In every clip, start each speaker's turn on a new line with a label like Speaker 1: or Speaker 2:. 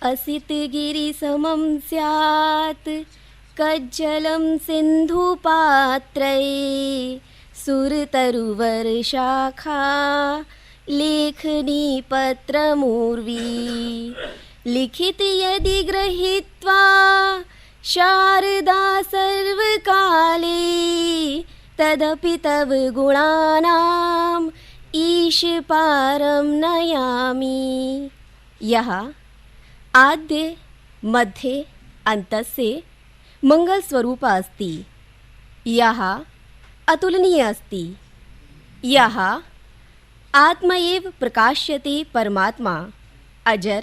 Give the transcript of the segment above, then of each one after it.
Speaker 1: असितगिरिसमं स्यात् कज्जलं सिन्धुपात्रे सुरतरुवर्षाखा लेखनी पत्रमूर्वी लिखिति यदि गृहीत्वा शारदा सर्वकाले तदपि तव गुणानाम् ईश पारं नयामि। यः आद्य मध्ये अन्तस्य मंगलस्वरूप अस्ति, यः अतुलनीय अस्ति, यः आत्म एव प्रकाश्यते परमात्मा अजर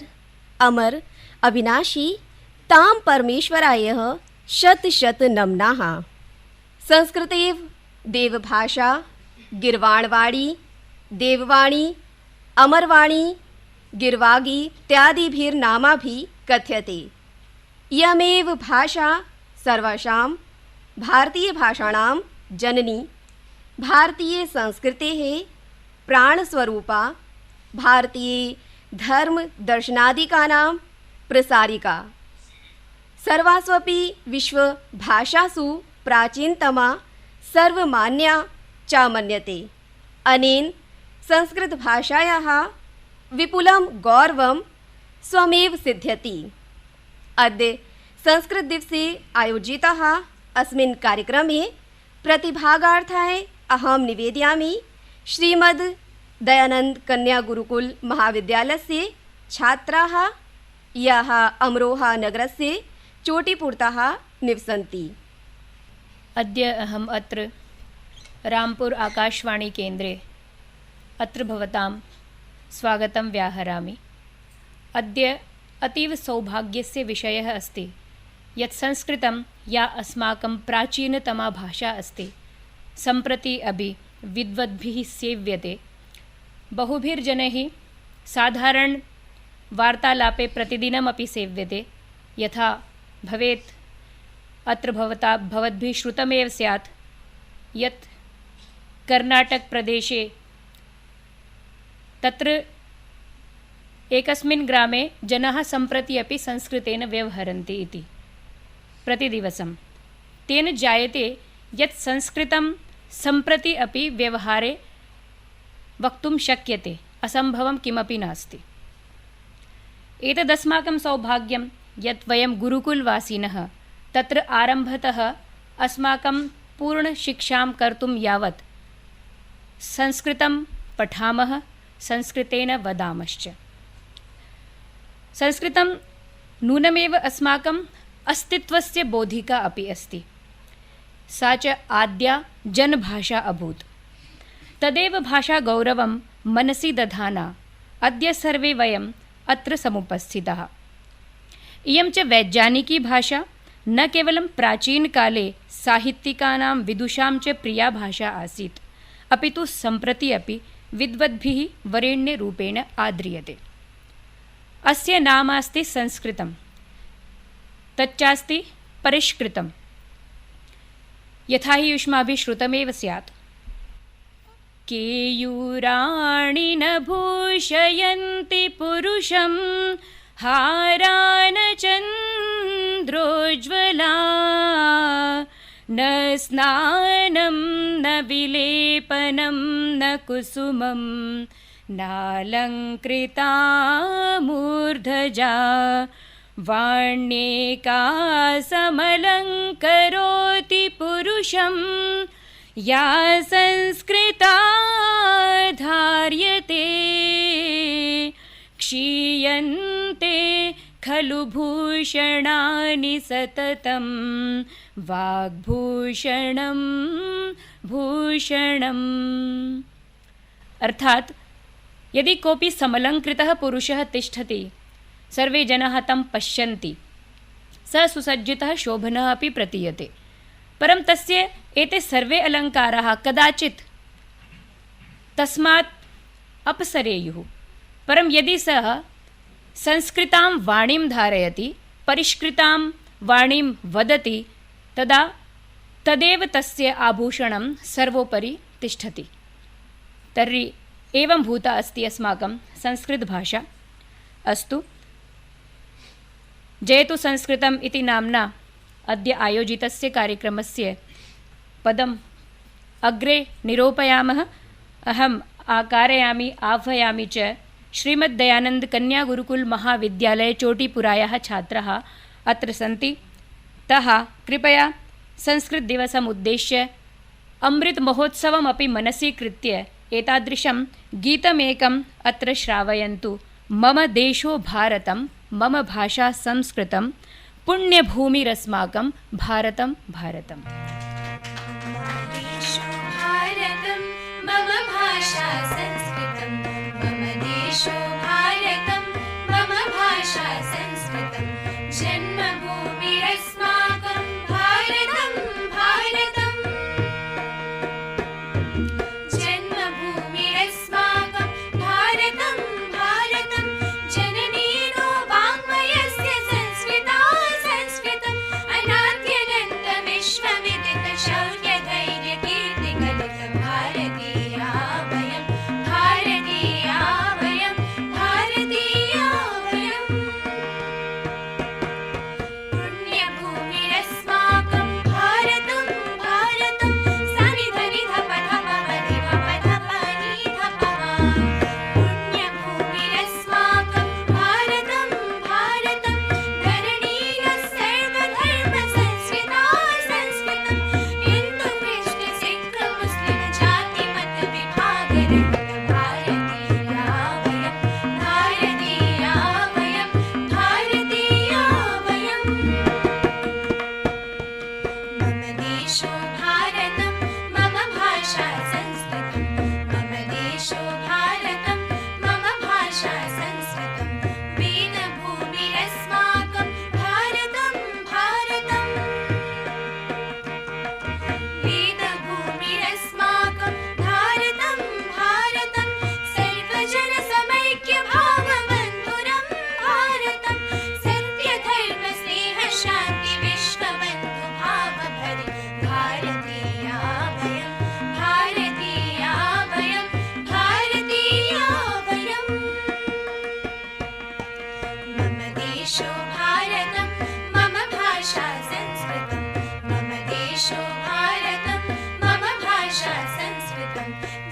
Speaker 1: अमर अविनाशी तां परमेश्वराय शत शत नमनाः। संस्कृतेव देवभाषा गिर्वाणवाणी देववाणी अमरवाणी गिर्वागी इत्यादिभिर्नामाभिः कथ्यते। इयमेव भाषा सर्वासां भारतीयभाषाणां जननी भारतीयसंस्कृतेः प्राणस्वरूपा भारतीय धर्म दर्शनादिकानां प्रसारिका सर्वास्वपि विश्वभाषासु प्राचीनतमा सर्वमान्या च मन्यते। अनेन संस्कृतभाषायाः विपुलं गौरवं स्वमेव सिद्ध्यति। अद्य संस्कृतदिवसे आयोजितः अस्मिन् कार्यक्रमे प्रतिभागार्थाय अहं निवेदयामि श्रीमद् दयानंद कन्या गुरुकुल महाविद्यालयस्य छात्राः याः अमरोहा नगरस्य चोटिपुरतः निवसन्ति।
Speaker 2: अद्य अहम् अत्र रामपुर आकाशवाणी केन्द्रे अत्र भवतां स्वागतं व्याहरामि। अद्य अतीव सौभाग्यस्य विषयः अस्ति यत् संस्कृतं या अस्माकं प्राचीनतमा भाषा अस्ति सम्प्रति अपि विद्वद्भिः सेव्यते। बहुभिर्जनैः साधारण वार्तालापे प्रतिदिनमपि सेव्यते। यथा भवेत् अत्र भवद्भिः श्रुतमेव स्यात् यत् कर्नाटकप्रदेशे तत्र एकस्मिन् ग्रामे जनाः सम्प्रति अपि संस्कृतेन व्यवहरन्ति इति प्रतिदिवसं। तेन जायते यत् संस्कृतं सम्प्रति अपि व्यवहारे वक्तुं शक्यते, असम्भवं किमपि नास्ति। एतदस्माकं सौभाग्यं यत् वयं गुरुकुलवासिनः तत्र आरम्भतः अस्माकं पूर्णशिक्षां कर्तुं यावत् संस्कृतं पठामः, संस्कृतेन वदामश्च। संस्कृतं नूनमेव अस्माकम् अस्तित्वस्य बोधिका अपि अस्ति। सा च आद्या जनभाषा अभूत्। तदेव भाषा गौरवं मनसि दधाना अद्य सर्वे वयम् अत्र समुपस्थिताः। इयं च वैज्ञानिकी भाषा न केवलं प्राचीनकाले साहित्यिकानां विदुषां च प्रिया भाषा आसीत्, अपि तु सम्प्रति अपि विद्वद्भिः वरेण्यरूपेण आद्रियते। अस्य नामास्ति संस्कृतं, तच्चास्ति परिष्कृतं। यथा हि युष्माभिः श्रुतमेव स्यात् केयूराणि न भूषयन्ति पुरुषं हारान चन्द्रोज्ज्वला न स्नानं न विलेपनं न कुसुमं नालङ्कृता मूर्धजा वाण्येका समलङ्करोति पुरुषं या संस्कृता धार्यते क्षीयन्ते खलु भूषणानि सततं वाग्भूषणं भूषणम्। अर्थात् यदि कोऽपि समलङ्कृतः पुरुषः तिष्ठति सर्वे जनाः तं पश्यन्ति, सः सुसज्जितः शोभनः अपि प्रतीयते। परं तस्य एते सर्वे अलङ्काराः कदाचित् तस्मात् अपसरेयुः। परं यदि सः संस्कृतां वाणीं धारयति, परिष्कृतां वाणीं वदति, तदा तदेव तस्य आभूषणं सर्वोपरि तिष्ठति। तर्हि एवं भूता अस्ति अस्माकं संस्कृतभाषा। अस्तु, जयतु संस्कृतम् इति नाम्ना अद्य आयोजितस्य कार्यक्रमस्य पदम् अग्रे निरूपयामः। अहम् आकारयामि आह्वयामि च श्रीमद्दयानन्द कन्या गुरुकुल महाविद्यालय चोटीपुरायाः छात्राः अत्र सन्ति। तः कृपया संस्कृतदिवसम् उद्देश्य अमृतमहोत्सवमपि मनसि कृत्य एतादृशं गीतमेकम् अत्र श्रावयन्तु। मम देशो भारतं, मम भाषा संस्कृतं, पुण्यभूमिरस्माकं भारतं भारतम्।
Speaker 3: मम भाषा संस्कृतं, मम देशो भारतं, मम भाषा संस्कृतं, जन्मभूमिरस्माकं भारतं भारतं, जन्मभूमिरस्माकं भारतं भारतं, जननीनो वाङ्मयस्य संस्कृता संस्कृतम्, अनाद्यनन्तविश्वविदित शौर्यधैर्यकीर्तिकलित भारतीया वयं, भारतीया वयं, भारतीया वयं, पुण्यभूमिरस्माकं भारतं भारतं, सनिधनि धप धप मनि धप धप नि धप मा, पुण्यभूमिरस्माकं भारतं भारतं, धरणीय सर्वधर्मसंस्कृता संस्कृतं, हिन्दु कृष्ण सिक्ख मुस्लिम जाति मत विभागरहित भारतीया वयं, भारतीया वयं, भारतीया वयं, मम देशो भारतं, मम भाषा संस्कृतं, मम देशो भारतं, मम भाषा संस्कृतं, वेदभूमिरस्माकं भारतं भारतं, वेदभूमिरस्माकं भारतं भारतं, सर्वजनसमैक्यभावबन्धुरं भारतं, सत्यधर्मस्नेहशान्तिविश्वबन्धुभावभरि भारतीया वयं, भारतीया वयं, भारतीया वयं, मम देशो भारतं, मम भाषा संस्कृतं, मम देशो भारतं, मम भाषा संस्कृतं,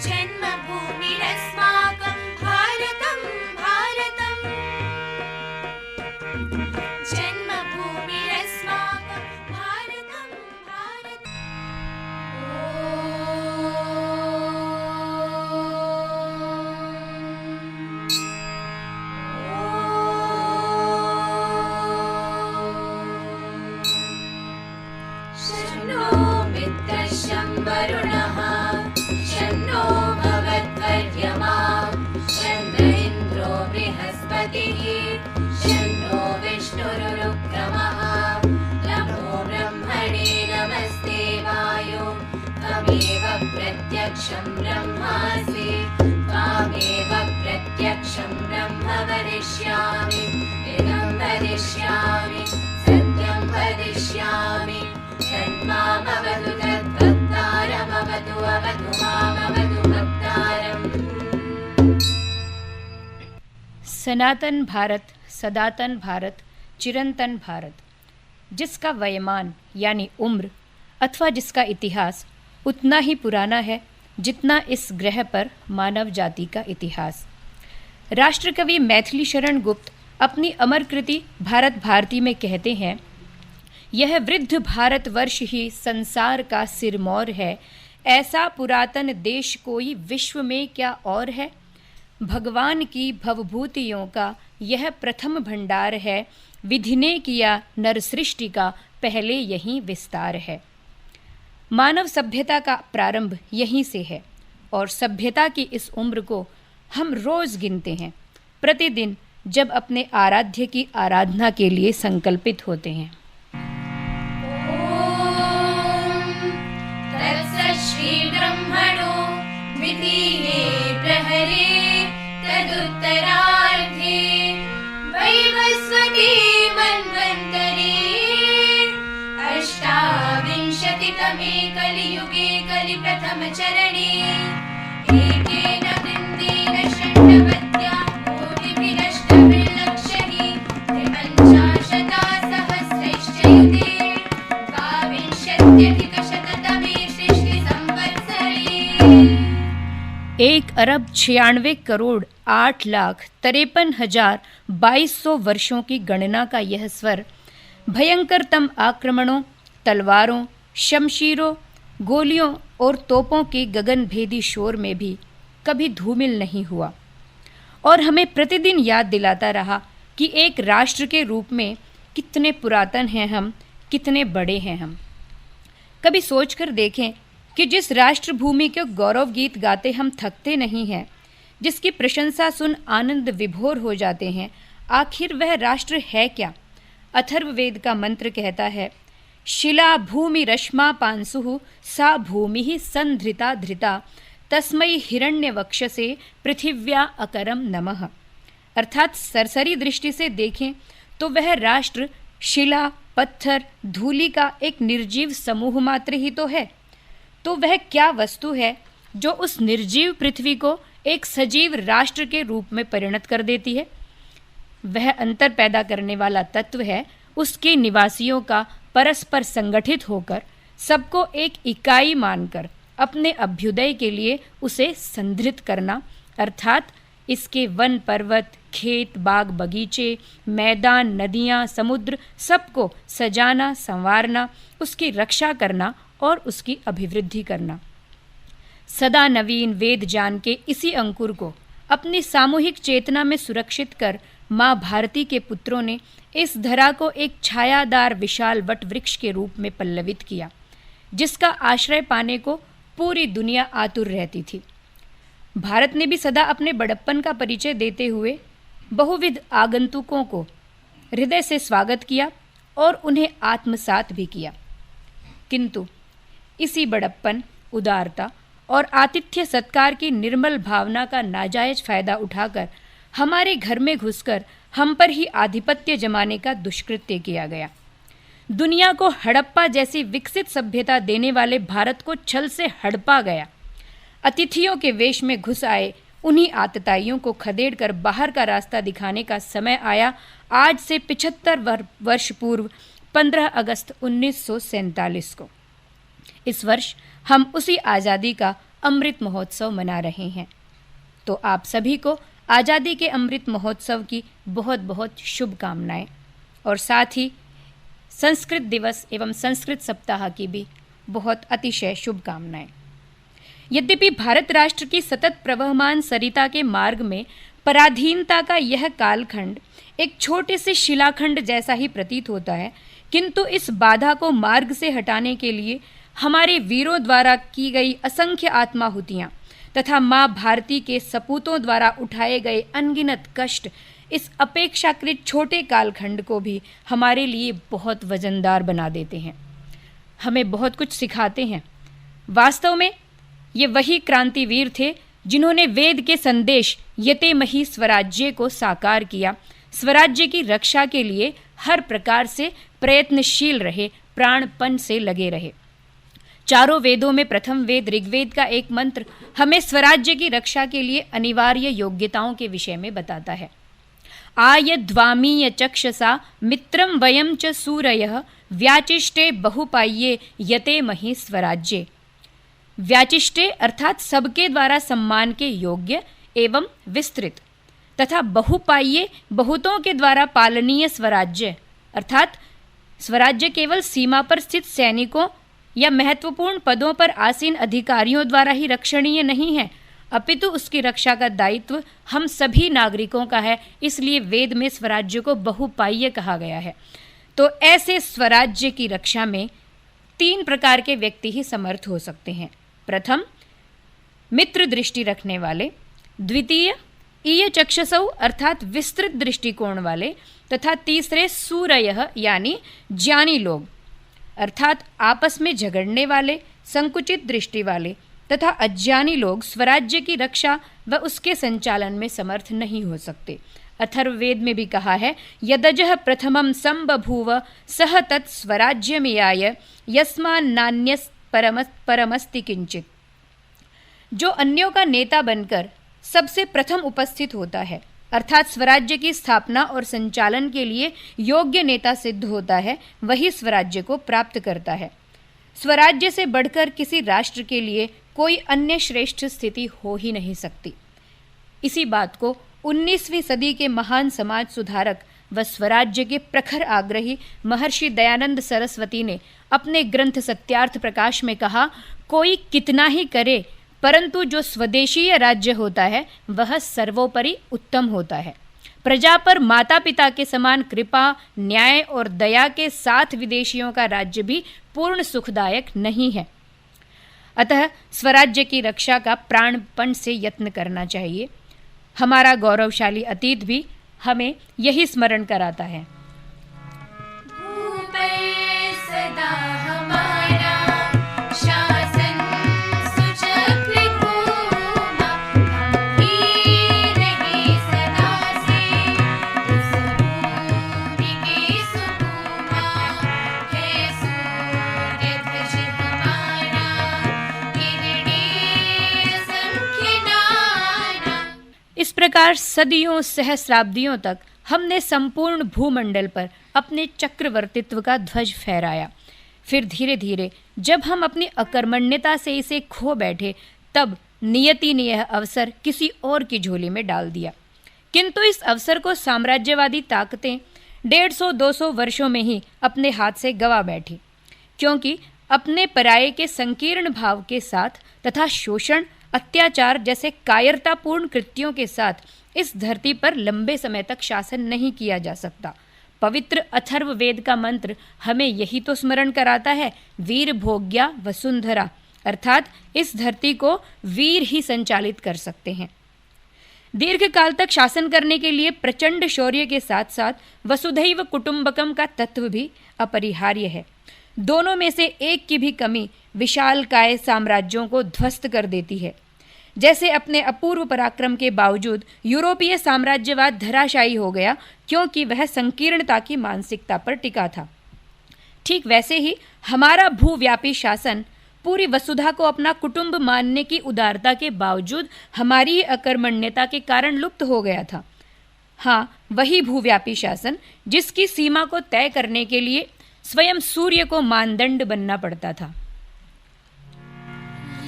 Speaker 3: जन्मभूमिरस्माकं भारतं भारतं, जन्मभूमिरस्माकं भारतं भारतम्। शन्नो मित्रशं वरुणः, शन्नो भवद्वर्यमा, शन्न इन्द्रो बृहस्पतिः, शन्नो विष्णुरुक्रमः, नमो ब्रह्मणे नमस्ते वायो, त्वमेव प्रत्यक्षं ब्रह्मासि, त्वामेव प्रत्यक्षं ब्रह्म वदिष्यामि, इदं वदिष्यामि, सत्यं वदिष्यामि, तन्मामवतु तद्भक्तारमवतु, अवतु मामवतु भक्तारम्।
Speaker 2: सनातन भारत, सदातन भारत, चिरंतन भारत, जिसका वयमान यानी उम्र अथवा जिसका इतिहास उतना ही पुराना है जितना इस ग्रह पर मानव जाति का इतिहास। राष्ट्रकवि मैथिली शरण गुप्त अपनी अमर कृति भारत भारती में कहते हैं, यह वृद्ध भारतवर्ष ही संसार का सिरमौर है, ऐसा पुरातन देश कोई विश्व में क्या और है। भगवान की भवभूतियों का यह प्रथम भंडार है, विधि ने किया नर सृष्टि का पहले यही विस्तार है। मानव सभ्यता का प्रारंभ यहीं से है और सभ्यता की इस उम्र को हम रोज़ गिनते हैं, प्रतिदिन जब अपने आराध्य की आराधना के लिए संकल्पित होते हैं।
Speaker 3: श्रीब्रह्मणो द्वितीये प्रहरे तदुत्तरार्धे वैवस्वती मन्वन्तरे अष्टाविंशतितमे कलियुगे कलिप्रथमचरणे एकेन वृन्देन षण्णवत्या कोटिभिरष्टभिर्लक्षैः त्रिपञ्चाशता
Speaker 2: 1,96,8,53,2200 वर्षों की गणना का यह स्वर भयंकरतम आक्रमणों, तलवारों, शमशीरों, गोलियों और तोपों के गगनभेदी शोर में भी कभी धूमिल नहीं हुआ और हमें प्रतिदिन याद दिलाता रहा कि एक राष्ट्र के रूप में कितने पुरातन हैं हम, कितने बड़े हैं हम। कभी सोचकर देखें कि जिस राष्ट्र भूमि के गौरव गीत गाते हम थकते नहीं हैं, जिसकी प्रशंसा सुन आनंद विभोर हो जाते हैं, आखिर वह राष्ट्र है क्या? अथर्ववेद का मंत्र कहता है, शिला भूमि रश्मा पांसुः सा भूमि ही संधृता धृता तस्मै हिरण्यवक्षसे पृथिव्या अकरम नमः। अर्थात सरसरी दृष्टि से देखें तो वह राष्ट्र शिला, पत्थर, धूलि का एक निर्जीव समूह मात्र ही तो है। तो वह क्या वस्तु है जो उस निर्जीव पृथ्वी को एक सजीव राष्ट्र के रूप में परिणत कर देती है? वह अंतर पैदा करने वाला तत्व है उसके निवासियों का परस्पर संगठित होकर सबको एक इकाई मानकर अपने अभ्युदय के लिए उसे संधृत करना, अर्थात इसके वन पर्वत, खेत, बाग बगीचे, मैदान, नदियाँ, समुद्र सबको सजाना, संवारना, उसकी रक्षा करना और उसकी अभिवृद्धि करना। सदा नवीन वेद जान के इसी अंकुर को अपनी सामूहिक चेतना में सुरक्षित कर माँ भारती के पुत्रों ने इस धरा को एक छायादार विशाल वट वृक्ष के रूप में पल्लवित किया, जिसका आश्रय पाने को पूरी दुनिया आतुर रहती थी। भारत ने भी सदा अपने बड़प्पन का परिचय देते हुए बहुविध आगंतुकों को हृदय से स्वागत किया और उन्हें आत्मसात भी किया। किंतु इसी बड़प्पन, उदारता और आतिथ्य सत्कार की निर्मल भावना का नाजायज फायदा उठाकर हमारे घर में घुसकर हम पर ही आधिपत्य जमाने का दुष्कृत्य किया गया। दुनिया को हड़प्पा जैसी विकसित सभ्यता देने वाले भारत को छल से हड़पा गया। अतिथियों के वेश में घुस आए उन्हीं आतताइयों को खदेड़कर बाहर का रास्ता दिखाने का समय आया, आज से 75 वर्ष पूर्व 15 अगस्त 1947 को। इस वर्ष हम उसी आज़ादी का अमृत महोत्सव मना रहे हैं। तो आप सभी को आज़ादी के अमृत महोत्सव की बहुत बहुत शुभकामनाएं और साथ ही संस्कृत दिवस एवं संस्कृत सप्ताह की भी बहुत अतिशय शुभकामनाएं। यद्यपि भारत राष्ट्र की सतत प्रवहमान सरिता के मार्ग में पराधीनता का यह कालखंड एक छोटे से शिलाखंड जैसा ही प्रतीत होता है, किंतु इस बाधा को मार्ग से हटाने के लिए हमारे वीरों द्वारा की गई असंख्य आत्माहुतियाँ तथा माँ भारती के सपूतों द्वारा उठाए गए अनगिनत कष्ट इस अपेक्षाकृत छोटे कालखंड को भी हमारे लिए बहुत वजनदार बना देते हैं, हमें बहुत कुछ सिखाते हैं। वास्तव में ये वही क्रांतिवीर थे जिन्होंने वेद के संदेश यते मही स्वराज्य को साकार किया, स्वराज्य की रक्षा के लिए हर प्रकार से प्रयत्नशील रहे, प्राणपण से लगे रहे। चारों वेदों में प्रथम वेद ऋग्वेद का एक मंत्र हमें स्वराज्य की रक्षा के लिए अनिवार्य योग्यताओं के विषय में बताता है। आयध्वामीय चक्षसा मित्रम वयम च सूरयः व्याचिष्टे बहुपाये यते महि स्वराज्ये। व्याचिष्टे अर्थात सबके द्वारा सम्मान के योग्य एवं विस्तृत, तथा बहुपाये बहुतों के द्वारा पालनीय स्वराज्य, अर्थात स्वराज्य केवल सीमा पर स्थित सैनिकों या महत्वपूर्ण पदों पर आसीन अधिकारियों द्वारा ही रक्षणीय नहीं है, अपितु उसकी रक्षा का दायित्व हम सभी नागरिकों का है। इसलिए वेद में स्वराज्य को बहुपाय्य कहा गया है। तो ऐसे स्वराज्य की रक्षा में 3 प्रकार के व्यक्ति ही समर्थ हो सकते हैं। प्रथम, मित्र दृष्टि रखने वाले। द्वितीय, ईय चक्षसौ अर्थात विस्तृत दृष्टिकोण वाले। तथा तीसरे, सूरयः यानी ज्ञानी लोग, अर्थात आपस में झगड़ने वाले, संकुचित दृष्टि वाले तथा अज्ञानी लोग स्वराज्य की रक्षा व उसके संचालन में समर्थ नहीं हो सकते। अथर्ववेद में भी कहा है, यदजः प्रथमं संबभूव सह तत् स्वराज्यमेयाय यस्मान्नान्यस् परमस्ति किंचित। जो अन्यों का नेता बनकर सबसे प्रथम उपस्थित होता है, अर्थात स्वराज्य की स्थापना और संचालन के लिए योग्य नेता सिद्ध होता है, वही स्वराज्य को प्राप्त करता है। स्वराज्य से बढ़कर किसी राष्ट्र के लिए कोई अन्य श्रेष्ठ स्थिति हो ही नहीं सकती। इसी बात को 19वीं सदी के महान समाज सुधारक व स्वराज्य के प्रखर आग्रही महर्षि दयानंद सरस्वती ने अपने ग्रंथ सत्यार्थ प्रकाश में कहा, कोई कितना ही करे परंतु जो स्वदेशीय राज्य होता है वह सर्वोपरि उत्तम होता है। प्रजा पर माता पिता के समान कृपा, न्याय और दया के साथ विदेशियों का राज्य भी पूर्ण सुखदायक नहीं है। अतः स्वराज्य की रक्षा का प्राणपण से यत्न करना चाहिए। हमारा गौरवशाली अतीत भी हमें यही स्मरण कराता है।
Speaker 3: ऊपर सदा हमारा शासन सुचक्र घूमा, हम भी रहे सदा से इस भूमि के सुकुमा। है सूर्य ध्वज हमारा किरणे असंख्य नाना।
Speaker 2: इस प्रकार सदियों सहस्राब्दियों तक हमने संपूर्ण भूमंडल पर अपने चक्रवर्तित्व का ध्वज फहराया। फिर धीरे धीरे जब हम अपनी अकर्मण्यता से इसे खो बैठे, तब नियति ने यह अवसर किसी और की झोली में डाल दिया। किंतु इस अवसर को साम्राज्यवादी ताकतें 150-200 वर्षों में ही अपने हाथ से गवा बैठी, क्योंकि अपने पराये के संकीर्ण भाव के साथ तथा शोषण, अत्याचार जैसे कायरतापूर्ण कृत्यों के साथ इस धरती पर लंबे समय तक शासन नहीं किया जा सकता। पवित्र अथर्व वेद का मंत्र हमें यही तो स्मरण कराता है, वीर भोग्या वसुंधरा, अर्थात इस धरती को वीर ही संचालित कर सकते हैं। दीर्घ काल तक शासन करने के लिए प्रचंड शौर्य के साथ साथ वसुधैव कुटुंबकम का तत्व भी अपरिहार्य है। दोनों में से एक की भी कमी विशालकाय साम्राज्यों को ध्वस्त कर देती है। जैसे अपने अपूर्व पराक्रम के बावजूद यूरोपीय साम्राज्यवाद धराशायी हो गया, क्योंकि वह संकीर्णता की मानसिकता पर टिका था। ठीक वैसे ही हमारा भूव्यापी शासन पूरी वसुधा को अपना कुटुंब मानने की उदारता के बावजूद हमारी अकर्मण्यता के कारण लुप्त हो गया था। हाँ, वही भूव्यापी शासन जिसकी सीमा को तय करने के लिए स्वयं सूर्य को मानदंड बनना पड़ता था।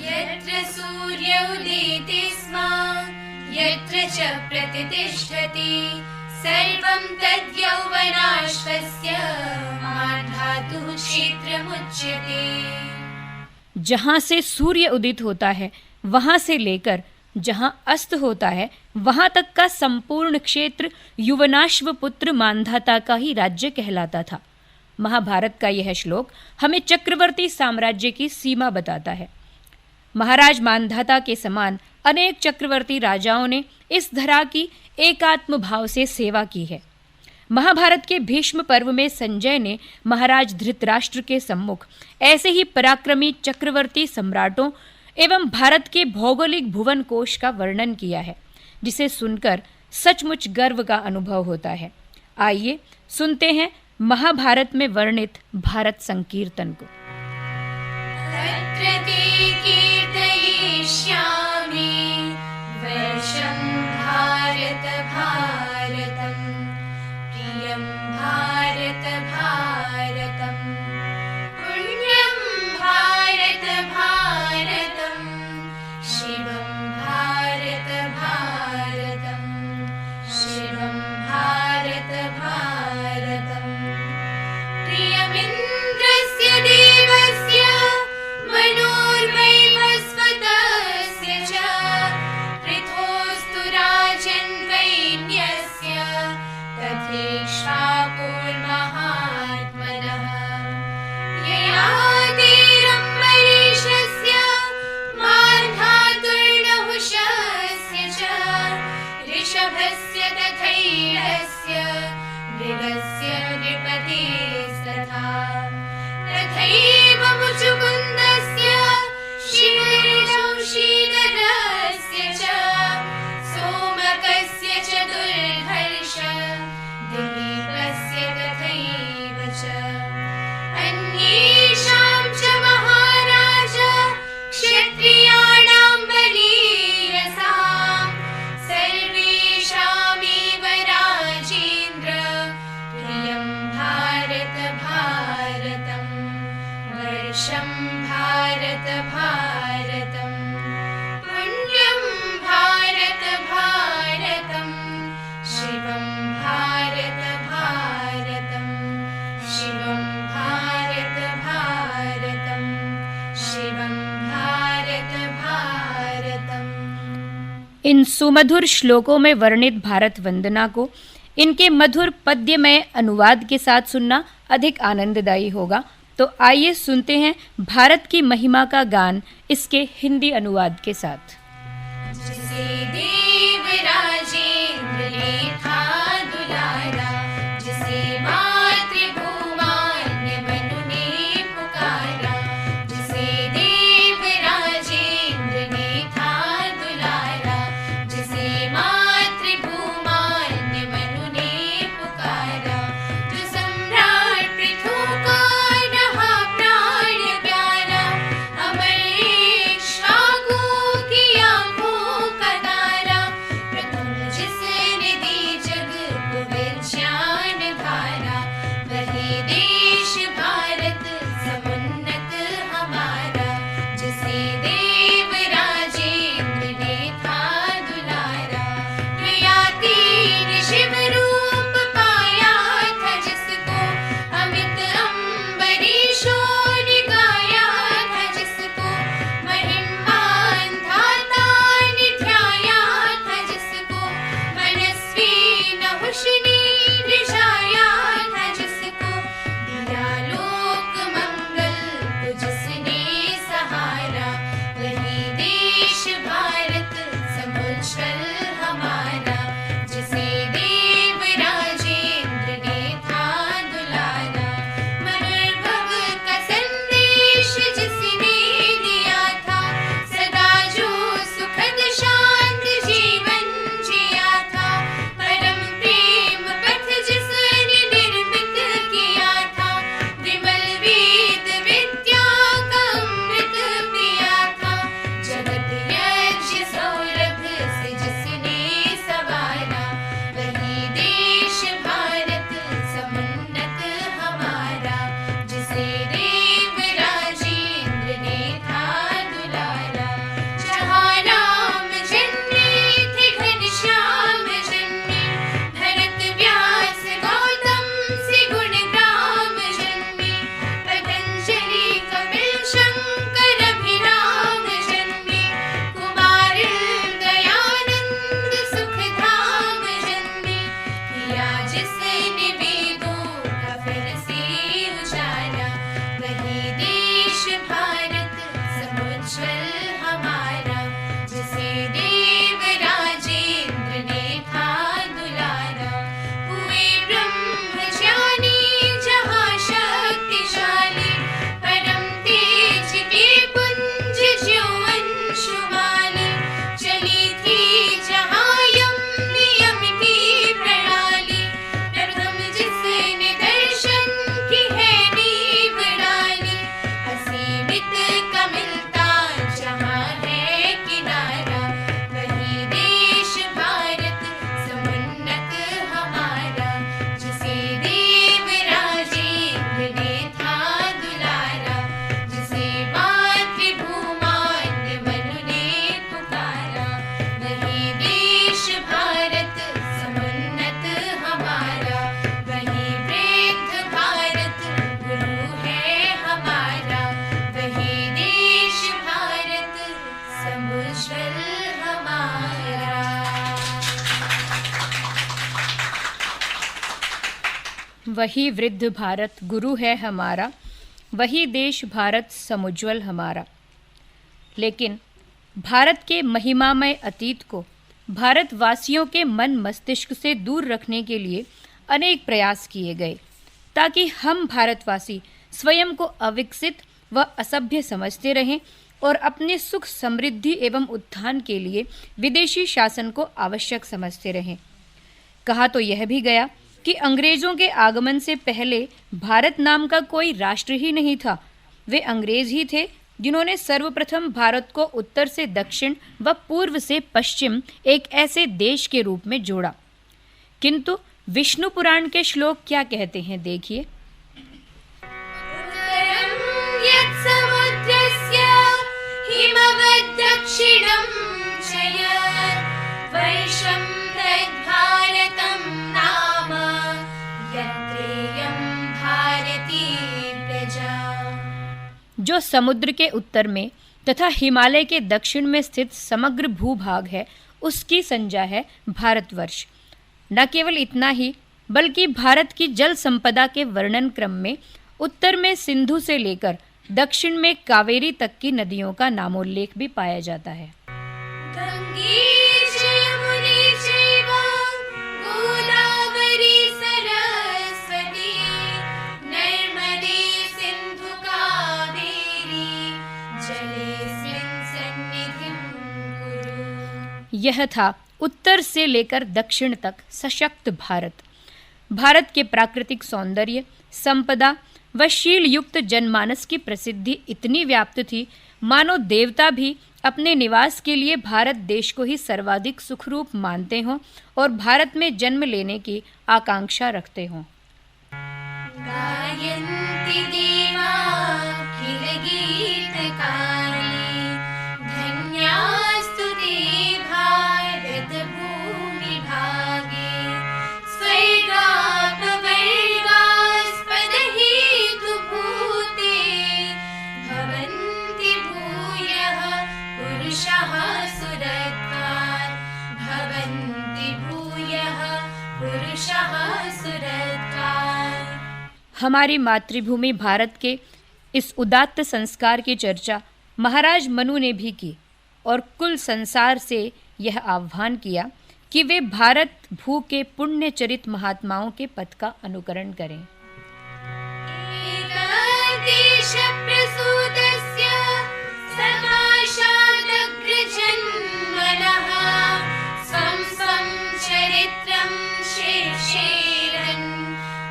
Speaker 3: यत्र सूर्य उदेति स्म यत्र च प्रतितिष्ठति सर्वं तद्यौवनाश्वस्य मार्धातुः क्षेत्रमुच्यते।
Speaker 2: जहाँ से सूर्य उदित होता है वहाँ से लेकर जहाँ अस्त होता है वहाँ तक का संपूर्ण क्षेत्र युवनाश्व पुत्र मानधाता का ही राज्य कहलाता था। महाभारत का यह श्लोक हमें चक्रवर्ती साम्राज्य की सीमा बताता है। महाराज मानधाता के समान अनेक चक्रवर्ती राजाओं ने इस धरा की एकात्म भाव से सेवा की है। महाभारत के भीष्म पर्व में संजय ने महाराज धृतराष्ट्र के सम्मुख ऐसे ही पराक्रमी चक्रवर्ती सम्राटों एवं भारत के भौगोलिक भुवन कोश का वर्णन किया है, जिसे सुनकर सचमुच गर्व का अनुभव होता है। आइए सुनते हैं महाभारत में वर्णित भारत संकीर्तन को।
Speaker 3: तत्र ते कीर्तयिष्यामि वर्षं भारत भारतं प्रियं भारत भारतं पुण्यं भारत भारतं शिवं भारत भारतं शिवं भारत भारतं प्रियमिन्द्रस्य देवस्य मनोर्वैवस्वतस्य च पृथोस्तु राजन्वैन्यस्य तथैक्ष्वाकुर्महात्मनः ययातिरम्बरीषस्य मार्धातुर्नहुषस्य च ऋषभस्य तथैलस्य मृगस्य नृपतेस्तथा तथैव मुचुकुन्दस्य शिखरस्य च सोमकस्य च दुर्धर्ष दिलीपस्य तथैव च अन्येषां च महाराज क्षत्रियाणां बलीयसां सर्वेषामेव राजेन्द्र प्रियं भारत भारतं वर्षं भारत भारतम्।
Speaker 2: इन सुमधुर श्लोकों में वर्णित भारत वंदना को इनके मधुर पद्यमय अनुवाद के साथ सुनना अधिक आनंददायी होगा। तो आइए सुनते हैं भारत की महिमा का गान इसके हिंदी अनुवाद के साथ।
Speaker 3: जिसे देव राजेंद्र ने था दुलारा, जिसे मातृभूमान्य मनु ने पुकारा, जिसे देव राजेंद्र ने था दुलारा, जिसे मातृभूमान्य मनु ने पुकारा, जो सम्राट पृथु का रहा प्राण प्यारा, अमर इक्ष्वाकु की आंखों का तारा, प्रथम जिसने दी जग को विज्ञान धारा, वही देश भारत समुन्नत हमारा, जिसे देव राजेंद्र ने था दुलारा। ययाति ने शिव रूप पाया था जिसको, अमित अम्बरीशों ने गाया था जिसको, महिमान धाता ने ध्याया था जिसको, मनस्वी नहुष ने रिझाया था जिसको, दिया लोक मंगल को जिसने सहारा, वही देश भारत समुज्ज्वल हमारा, जिसे देव राजेंद्र ने था दुलारा। मनुर्भव का संदेश जिसने दिया था, सदा जो सुखद शांत जीवन जिया था, परम प्रेम पथ जिसने निर्मित किया था, विमल वेद विद्या का अमृत पिया था, जगत यज्ञ सौरभ से जिसने सवारा, वही देश भारत समुन्नत हमारा, जिसे देव राजेंद्र ने था दुलारा। जहाँ राम जन्मे थे घनश्याम जन्मे, भरत व्यास गौतम से गुणग्राम जन्मे, पतंजलि कपिल शंकर अभिराम जन्मे, कुमार दयानंद सुखधाम जन्मे, किया जिसने वेदों का फिर से उजाला, वही देश भारत समुज्ज्वल हमारा, जिसे देव राजेंद्र ने था दुलारा। हुए ब्रह्मज्ञानी जहाँ शक्तिशाली, परम तेज के पुंज ज्यों अंशुमाली, चली थी जहाँ यम नियम की प्रणाली, प्रथम जिसने दर्शन की है नींव डाली, असीमित का मिलता जहाँ है किनारा, वही देश भारत समुन्नत हमारा, जिसे देव राजेंद्र ने था दुलारा, जिसे मातृभूमान्य मनु ने पुकारा, वही देश भारत समुन्नत हमारा, वही वृद्ध भारत गुरु है हमारा, वही देश भारत समुज्ज्वल हमारा।
Speaker 2: वही वृद्ध भारत गुरु है हमारा, वही देश भारत समुज्ज्वल हमारा। लेकिन भारत के महिमामय अतीत को भारतवासियों के मन मस्तिष्क से दूर रखने के लिए अनेक प्रयास किए गए, ताकि हम भारतवासी स्वयं को अविकसित व असभ्य समझते रहें और अपने सुख समृद्धि एवं उत्थान के लिए विदेशी शासन को आवश्यक समझते रहें। कहा तो यह भी गया कि अंग्रेजों के आगमन से पहले भारत नाम का कोई राष्ट्र ही नहीं था। वे अंग्रेज ही थे जिन्होंने सर्वप्रथम भारत को उत्तर से दक्षिण व पूर्व से पश्चिम एक ऐसे देश के रूप में जोड़ा। किंतु विष्णु पुराण के श्लोक क्या कहते हैं, देखिए।
Speaker 3: उत्तरं यत्समुद्रस्य हिमवद्दक्षिणं च यत् वर्षं तद्भारतं नाम यत्रेयं भारती प्रजा।
Speaker 2: जो समुद्र के उत्तर में तथा हिमालय के दक्षिण में स्थित समग्र भूभाग है, उसकी संज्ञा है भारतवर्ष। न केवल इतना ही, बल्कि भारत की जल संपदा के वर्णन क्रम में उत्तर में सिंधु से लेकर दक्षिण में कावेरी तक की नदियों का नामोल्लेख भी पाया जाता है।
Speaker 3: गंगे यमुने चैव गोदावरी सरस्वती नर्मदे सिंधु कावेरी जलेऽस्मिन् सन्निधिं कुरु।
Speaker 2: यह था उत्तर से लेकर दक्षिण तक सशक्त भारत। भारत के प्राकृतिक सौंदर्य, संपदा व शील युक्त जनमानस की प्रसिद्धि इतनी व्याप्त थी, मानो देवता भी अपने निवास के लिए भारत देश को ही सर्वाधिक सुखरूप मानते हों और भारत में जन्म लेने की आकांक्षा रखते हों।
Speaker 3: गायन्ति देवा किल गीतकारे धन्यास्तु ते भारत भूमि भागे स्वर्गापवर्गास्पदहेतु भूते भवन्ति भूयः पुरुषः सुरत्वात् भवन्ति भूयः पुरुषः सुरत्वात्।
Speaker 2: हमारी मातृभूमि भारत के इस उदात्त संस्कार की चर्चा महाराज मनु ने भी की और कुल संसार से यह आह्वान किया कि वे भारत भू के पुण्य चरित महात्माओं के पथ का अनुकरण करें।
Speaker 3: एतद्देशप्रसूतस्य सकाशादग्रजन्मनः स्वं स्वं चरित्रं शीर्षेरन्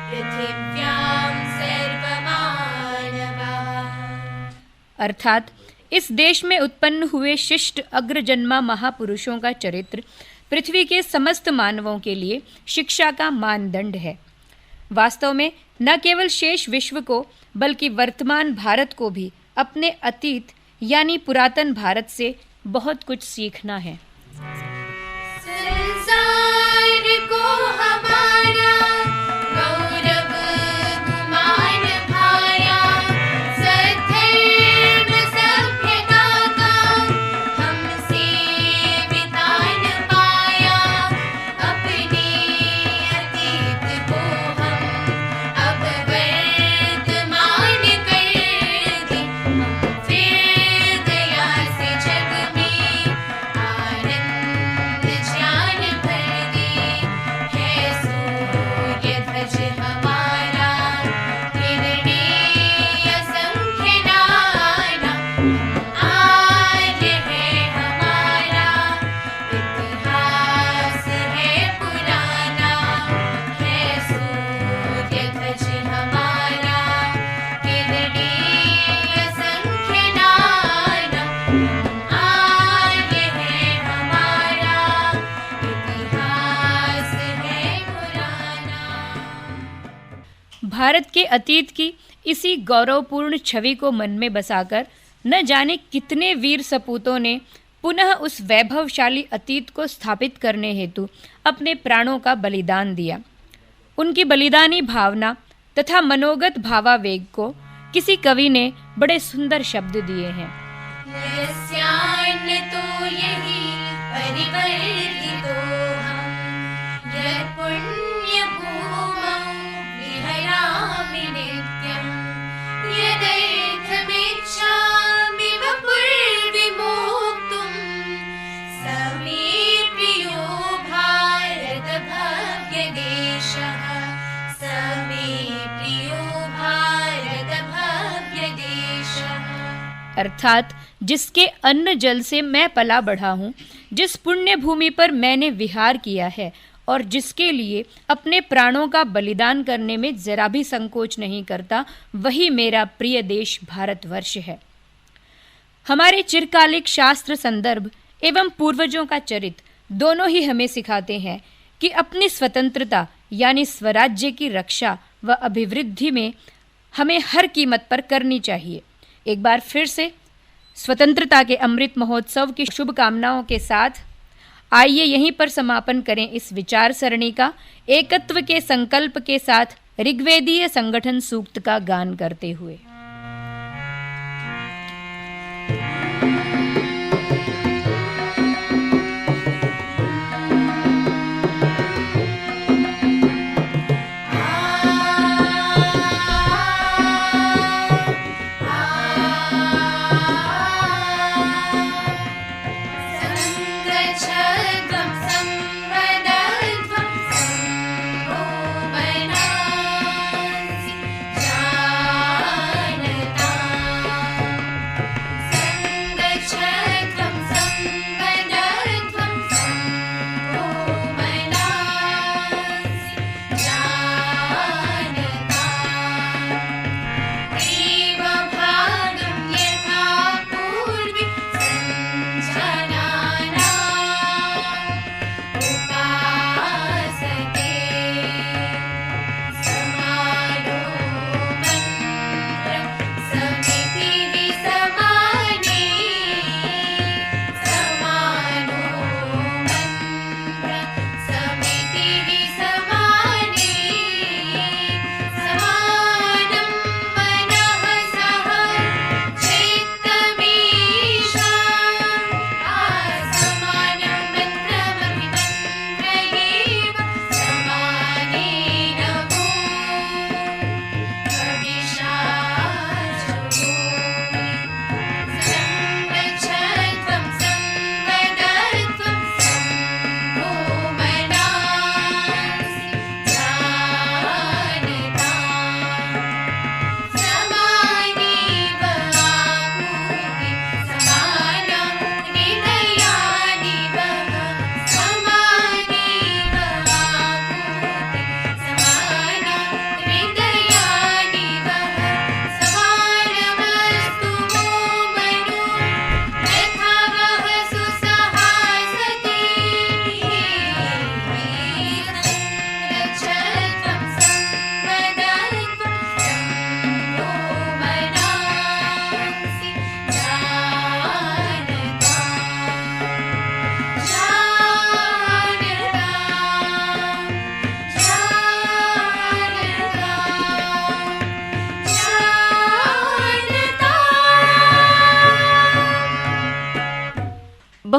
Speaker 3: पृथिव्यां सर्वमानवाः।
Speaker 2: अर्थात इस देश में उत्पन्न हुए शिष्ट अग्रजन्मा महापुरुषों का चरित्र पृथ्वी के समस्त मानवों के लिए शिक्षा का मानदंड है। वास्तव में न केवल शेष विश्व को, बल्कि वर्तमान भारत को भी अपने अतीत यानी पुरातन भारत से बहुत कुछ सीखना है।
Speaker 3: संसार को हमारा गौरव गुमान भाया सद्धर्म सभ्यता का हमसे वितान पाया अपने अतीत को हम अब वर्तमान कर दे हम फिर दया से जग में आनंद ज्ञान भर दे है सूर्य ध्वज हमारा किरणें असंख्य नाना आर्य है हमारा इतिहास है पुराना है सूर्य ध्वज हमारा किरणें असंख्य नाना आर्य है हमारा इतिहास है पुराना।
Speaker 2: भारत के अतीत की इसी गौरवपूर्ण छवि को मन में बसाकर न जाने कितने वीर सपूतों ने पुनः उस वैभवशाली अतीत को स्थापित करने हेतु अपने प्राणों का बलिदान दिया। उनकी बलिदानी भावना तथा मनोगत भावावेग को किसी कवि ने बड़े सुंदर शब्द दिए हैं।
Speaker 3: यस्यान्यतो यहि परिवर्तितो हम यत्पुण्यभूमौ विहरामि नित्यं यदर्थमिच्छामि वपुर्विमोक्तुं स मे प्रियो भारतभव्यदेशः स मे प्रियो भारतभव्यदेशः।
Speaker 2: अर्थात जिसके अन्न जल से मैं पला बढ़ा हूँ, जिस पुण्य भूमि पर मैंने विहार किया है और जिसके लिए अपने प्राणों का बलिदान करने में जरा भी संकोच नहीं करता, वही मेरा प्रिय देश भारतवर्ष है। हमारे चिरकालिक शास्त्र संदर्भ एवं पूर्वजों का चरित्र दोनों ही हमें सिखाते हैं कि अपनी स्वतंत्रता यानी स्वराज्य की रक्षा व अभिवृद्धि में हमें हर कीमत पर करनी चाहिए। एक बार फिर से स्वतंत्रता के अमृत महोत्सव की शुभकामनाओं के साथ आइए यहीं पर समापन करें इस विचार सरणी का, एकत्व के संकल्प के साथ ऋग्वेदीय संगठन सूक्त का गान करते हुए।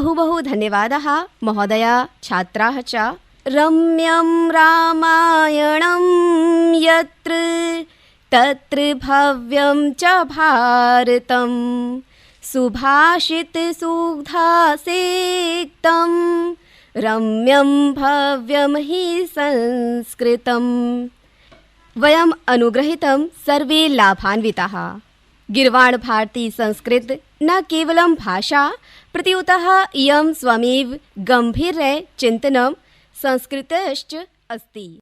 Speaker 1: बहु बहु धन्यवादः महोदय छात्राः च। रम्यं रामायणं यत्र तत्र भव्यं च भारतं सुभाषितसुधासेक्तं रम्यं भव्यं हि संस्कृतं। वयम् अनुग्रहीतं सर्वे लाभान्विताः। गिर्वाण भारती संस्कृत न केवलं भाषा प्रत्युतः इयं स्वमेव गम्भीरचिन्तनं संस्कृतश्च अस्ति।